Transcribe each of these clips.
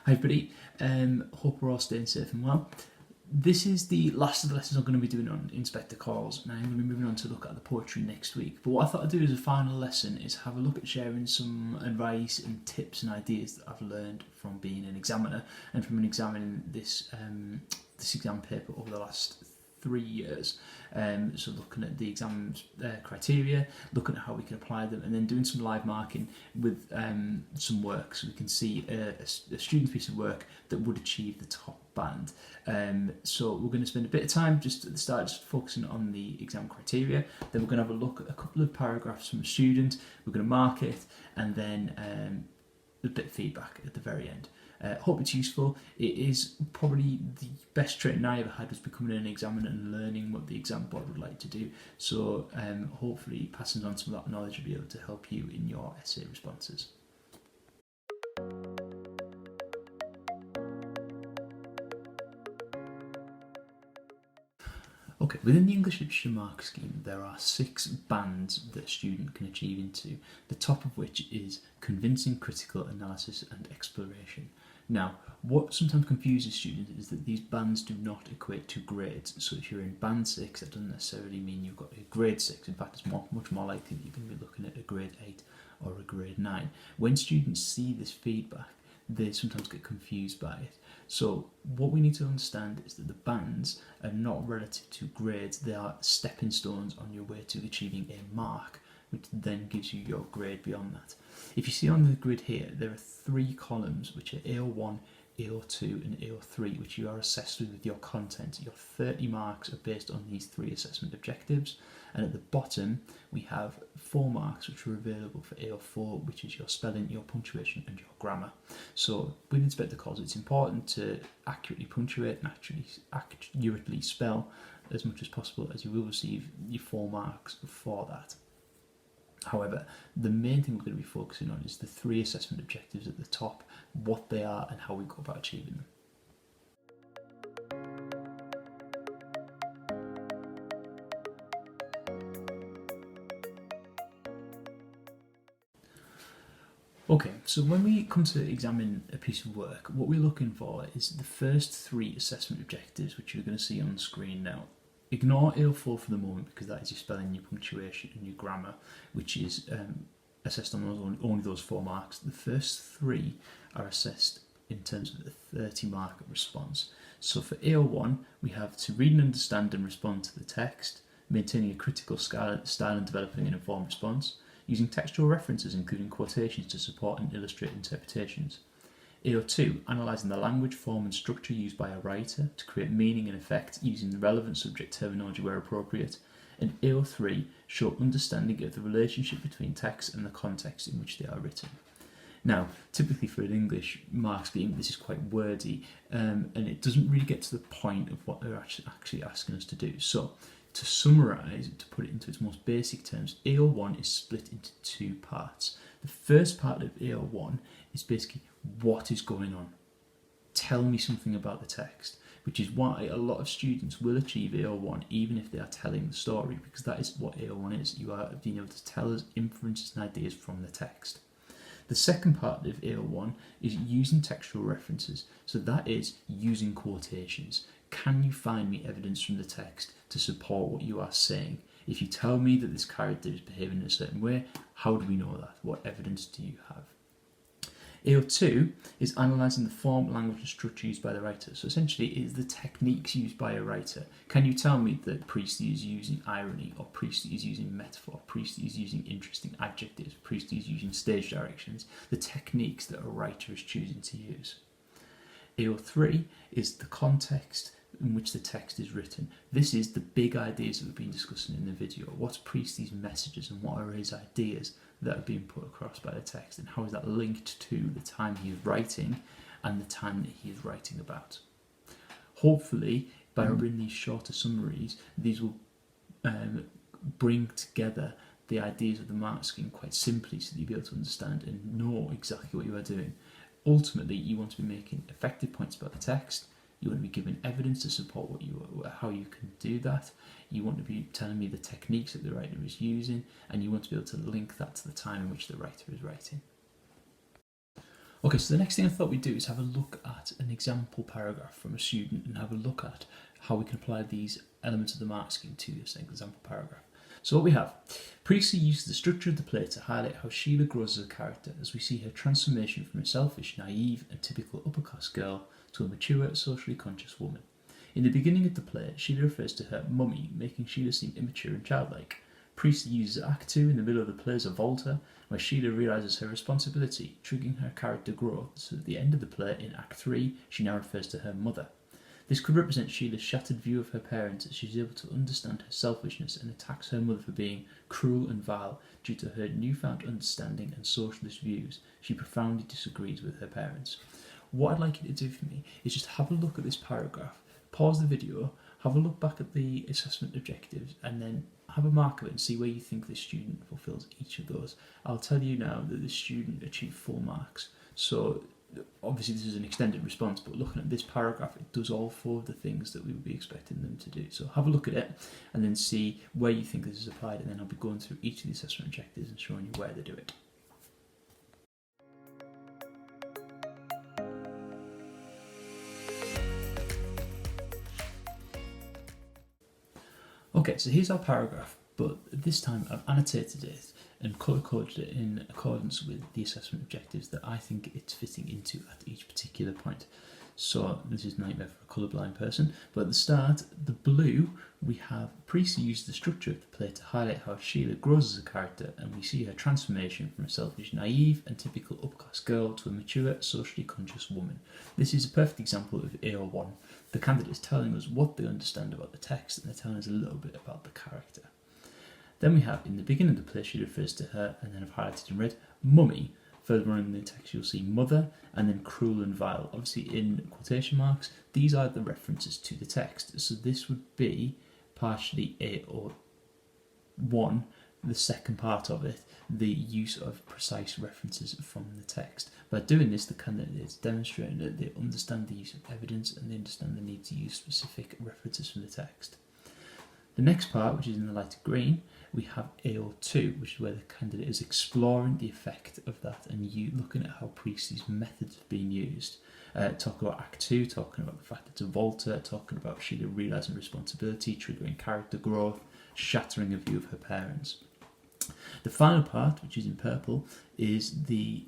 Hi everybody, hope we're all staying safe and well. This is the last of the lessons I'm going to be doing on Inspector Calls, and I'm going to be moving on to look at the poetry next week. But what I thought I'd do as a final lesson is have a look at sharing some advice and tips and ideas that I've learned from being an examiner and from examining this exam paper over the last 3 years. So looking at the exam criteria, looking at how we can apply them, and then doing some live marking with some work, so we can see a student's piece of work that would achieve the top band. So we're going to spend a bit of time just at the start just focusing on the exam criteria, then we're going to have a look at a couple of paragraphs from a student, we're going to mark it, and then a bit of feedback at the very end. Hope it's useful. It is probably the best training I ever had, was becoming an examiner and learning what the exam board would like to do. So hopefully passing on some of that knowledge will be able to help you in your essay responses. Okay, within the English Literature Mark Scheme there are 6 bands that a student can achieve into, the top of which is convincing, critical, analysis and exploration. Now, what sometimes confuses students is that these bands do not equate to grades. So if you're in band 6, that doesn't necessarily mean you've got a grade 6. In fact, it's much more likely that you're going to be looking at a grade 8 or a grade 9. When students see this feedback, they sometimes get confused by it. So what we need to understand is that the bands are not relative to grades, they are stepping stones on your way to achieving a mark, which then gives you your grade beyond that. If you see on the grid here, there are 3 columns which are AO1, AO2 and AO3, which you are assessed with your content. Your 30 marks are based on these 3 assessment objectives, and at the bottom we have 4 marks which are available for AO4, which is your spelling, your punctuation and your grammar. So with Inspector Calls it's important to accurately punctuate and accurately spell as much as possible, as you will receive your 4 marks for that. However, the main thing we're going to be focusing on is the 3 assessment objectives at the top, what they are and how we go about achieving them. Okay, so when we come to examine a piece of work, what we're looking for is the first 3 assessment objectives, which you're going to see on the screen now. Ignore AO4 for the moment, because that is your spelling, your punctuation and your grammar, which is assessed on only those 4 marks. The first 3 are assessed in terms of the 30 mark response. So for AO1 we have to read and understand and respond to the text, maintaining a critical style and developing an informed response, using textual references including quotations to support and illustrate interpretations. AO2, analysing the language, form and structure used by a writer to create meaning and effect using the relevant subject terminology where appropriate. And AO3, show understanding of the relationship between text and the context in which they are written. Now, typically for an English mark scheme this is quite wordy and it doesn't really get to the point of what they're actually asking us to do. So to summarise, to put it into its most basic terms, AO1 is split into 2 parts. The first part of AO1 is basically what is going on. Tell me something about the text, which is why a lot of students will achieve AO1 even if they are telling the story, because that is what AO1 is. You are being able to tell us inferences and ideas from the text. The second part of AO1 is using textual references, so that is using quotations. Can you find me evidence from the text to support what you are saying? If you tell me that this character is behaving in a certain way, how do we know that? What evidence do you have? AO2 is analysing the form, language and structure used by the writer. So essentially it is the techniques used by a writer. Can you tell me that Priestley is using irony, or Priestley is using metaphor, Priestley is using interesting adjectives, Priestley is using stage directions, the techniques that a writer is choosing to use. AO3 is the context in which the text is written. This is the big ideas that we've been discussing in the video. What's Priestley's messages and what are his ideas that are being put across by the text, and how is that linked to the time he is writing and the time that he is writing about? Hopefully, by remembering these shorter summaries, these will bring together the ideas of the mark scheme quite simply, so that you'll be able to understand and know exactly what you are doing. Ultimately, you want to be making effective points about the text. You want to be giving evidence to support how you can do that. You want to be telling me the techniques that the writer is using, and you want to be able to link that to the time in which the writer is writing. Okay, so the next thing I thought we'd do is have a look at an example paragraph from a student and have a look at how we can apply these elements of the mark scheme to this example paragraph. So what we have, previously used the structure of the play to highlight how Sheila grows as a character as we see her transformation from a selfish, naive and typical upper-class girl to a mature, socially conscious woman. In the beginning of the play, Sheila refers to her mummy, making Sheila seem immature and childlike. Priestley uses Act 2 in the middle of the play as a Volta, where Sheila realises her responsibility, triggering her character growth, so at the end of the play, in Act 3, she now refers to her mother. This could represent Sheila's shattered view of her parents as she is able to understand her selfishness and attacks her mother for being cruel and vile due to her newfound understanding and socialist views. She profoundly disagrees with her parents. What I'd like you to do for me is just have a look at this paragraph, pause the video, have a look back at the assessment objectives, and then have a mark of it and see where you think the student fulfills each of those. I'll tell you now that the student achieved 4 marks. So obviously this is an extended response, but looking at this paragraph, it does all 4 of the things that we would be expecting them to do. So have a look at it and then see where you think this is applied, and then I'll be going through each of the assessment objectives and showing you where they do it. Okay, so here's our paragraph, but this time I've annotated it and colour-coded it in accordance with the assessment objectives that I think it's fitting into at each particular point. So this is nightmare for a colourblind person, but at the start, the blue, we have Priestley used the structure of the play to highlight how Sheila grows as a character, and we see her transformation from a selfish, naive and typical upper-class girl to a mature, socially conscious woman. This is a perfect example of AO1. The candidate is telling us what they understand about the text, and they're telling us a little bit about the character. Then we have, in the beginning of the play, she refers to her, and then I've highlighted in red, mummy. Further on in the text you'll see mother, and then cruel and vile. Obviously in quotation marks, these are the references to the text. So this would be partially AO1, the second part of it, the use of precise references from the text. By doing this, the candidate is demonstrating that they understand the use of evidence and they understand the need to use specific references from the text. The next part, which is in the lighter green, we have AO2, which is where the candidate is exploring the effect of that and you looking at how Priestley's methods have been used. Talking about Act 2, talking about the fact that it's a Volta, talking about Sheila realising responsibility, triggering character growth, shattering a view of her parents. The final part, which is in purple, is the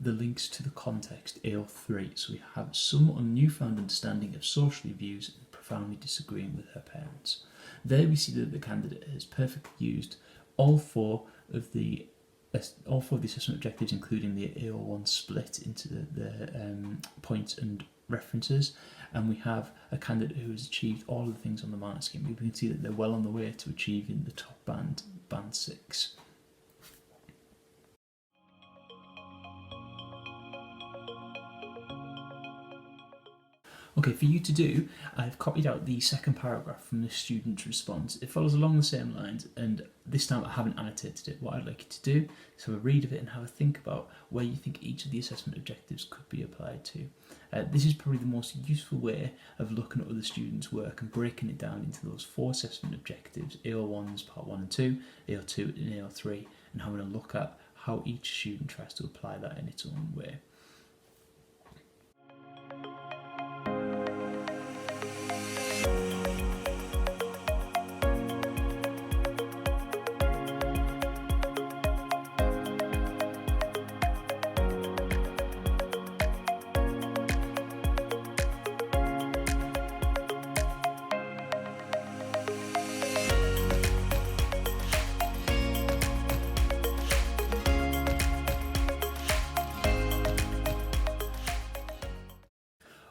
links to the context, AO3. So we have some newfound understanding of social views and profoundly disagreeing with her parents. There we see that the candidate has perfectly used all four of the assessment objectives, including the AO1 split into the points and references, and we have a candidate who has achieved all of the things on the mark scheme. We can see that they're well on the way to achieving the top band 6. Okay, for you to do, I've copied out the second paragraph from the student's response. It follows along the same lines, and this time I haven't annotated it. What I'd like you to do is have a read of it and have a think about where you think each of the assessment objectives could be applied to. This is probably the most useful way of looking at other students' work and breaking it down into those 4 assessment objectives, AO1s part 1 and 2, AO2 and AO3, and having a look at how each student tries to apply that in its own way.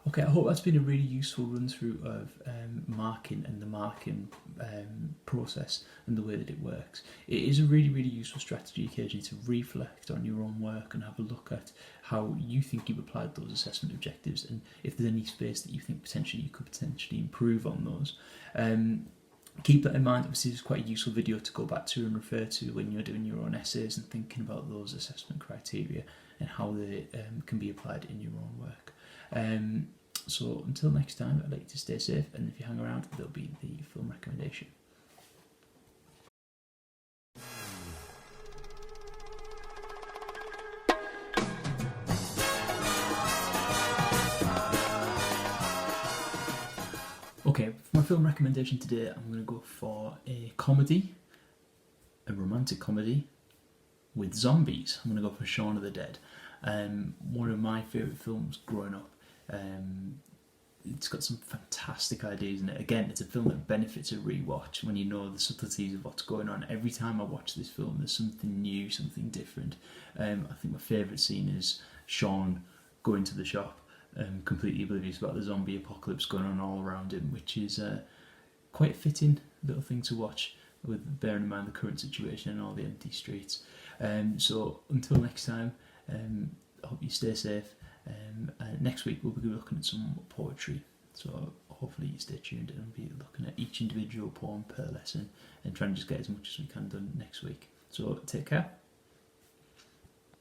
Okay, I hope that's been a really useful run through of marking and the marking process and the way that it works. It is a really, really useful strategy occasionally to reflect on your own work and have a look at how you think you've applied those assessment objectives, and if there's any space that you think potentially you could potentially improve on those. Keep that in mind. Obviously it's quite a useful video to go back to and refer to when you're doing your own essays and thinking about those assessment criteria and how they can be applied in your own work. So until next time, I'd like you to stay safe, and if you hang around, there'll be the film recommendation. Okay, for my film recommendation today, I'm going to go for a comedy, a romantic comedy with zombies. I'm going to go for Shaun of the Dead. One of my favourite films growing up. It's got some fantastic ideas in it. Again, it's a film that benefits a rewatch when you know the subtleties of what's going on. Every time I watch this film, there's something new, something different. I think my favourite scene is Sean going to the shop, completely oblivious about the zombie apocalypse going on all around him, which is quite a fitting little thing to watch, with bearing in mind the current situation and all the empty streets. So until next time, I hope you stay safe. Next week we'll be looking at some poetry, so hopefully you stay tuned, and we'll be looking at each individual poem per lesson and trying to just get as much as we can done next week. So take care.